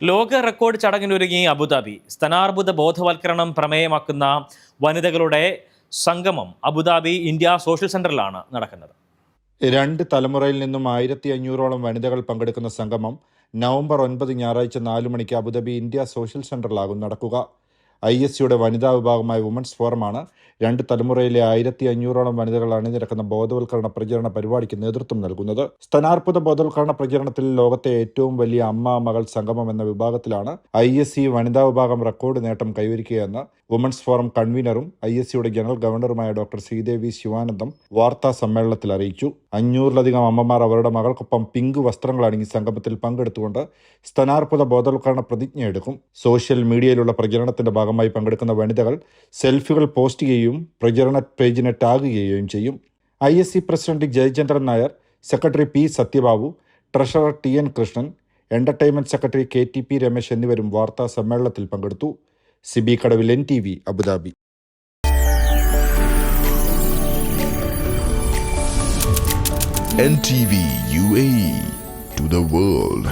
ലോക record ചടങ്ങിനൊരുങ്ങി Abu Dhabi. സ്തനാർബുദ ബോധവൽക്കരണം പ്രമേയമാക്കുന്ന വനിതകളുടെ സംഗമം അബുദാബി ഇന്ത്യ സോഷ്യൽ സെന്ററിലാണ് നടക്കുന്നത്. 2 തലമുറയിൽ നിന്നും 1500ഓളം വനിതകൾ പങ്കെടുക്കുന്ന സംഗമം നവംബർ 9 ഞായറാഴ്ച 4 മണിക്ക് അബുദാബി ഇന്ത്യ സോഷ്യൽ സെന്ററിലാകും നടക്കുക. ISCയുടെ വനിതാ വിഭാഗമായ വുമൻസ് ഫോറമാണ് 2 തലമുറയിലെ 1500ഓളം വനിതകൾ അണിനിരക്കുന്ന ബോധവൽക്കരണ പ്രചരണ പരിപാടിക്ക് നേതൃത്വം നൽകുന്നത്. സ്തനാർബുദ ബോധവൽക്കരണ പ്രചരണത്തിൽ ലോകത്തെ ഏറ്റവും വലിയ അമ്മ മകൾ സംഗമം എന്ന വിഭാഗത്തിലാണ് ISC വനിതാ വിഭാഗം റെക്കോർഡ് നേട്ടം കൈവരിക്കുകയെന്ന് വുമൻസ് ഫോറം കൺവീനറും ISCയുടെ ജനറൽ ഗവർണറുമായ ഡോക്ടർ ശ്രീദേവി ശിവാനന്ദം വാർത്താ സമ്മേളനത്തിൽ അറിയിച്ചു. 500ലധികം അമ്മമാർ അവരുടെ മകൾക്കൊപ്പം പിങ്ക് വസ്ത്രങ്ങൾ അണിഞ്ഞ് സംഗമത്തിൽ പങ്കെടുത്തുകൊണ്ട് സ്തനാർബുദ ബോധവൽക്കരണ പ്രതിജ്ഞയെടുക്കും. സോഷ്യൽ മീഡിയയിലുള്ള പ്രചരണത്തിന്റെ ഭാഗമായി പങ്കെടുക്കുന്ന വനിതകൾ സെൽഫികൾ പോസ്റ്റ് ചെയ്യുകയും പ്രചരണ പേജിനെ ടാഗ് ചെയ്യുകയും ചെയ്യും. ISC president Jayachandran Nair, secretary P Sathyababu, treasurer TN Krishnan, entertainment secretary KTP Ramesh എന്നിവരും വാർത്താ സമ്മേളനത്തിൽ പങ്കെടുത്തു. സിബി കടവിൽ NTV Abu Dhabi. NTV UAE to the world.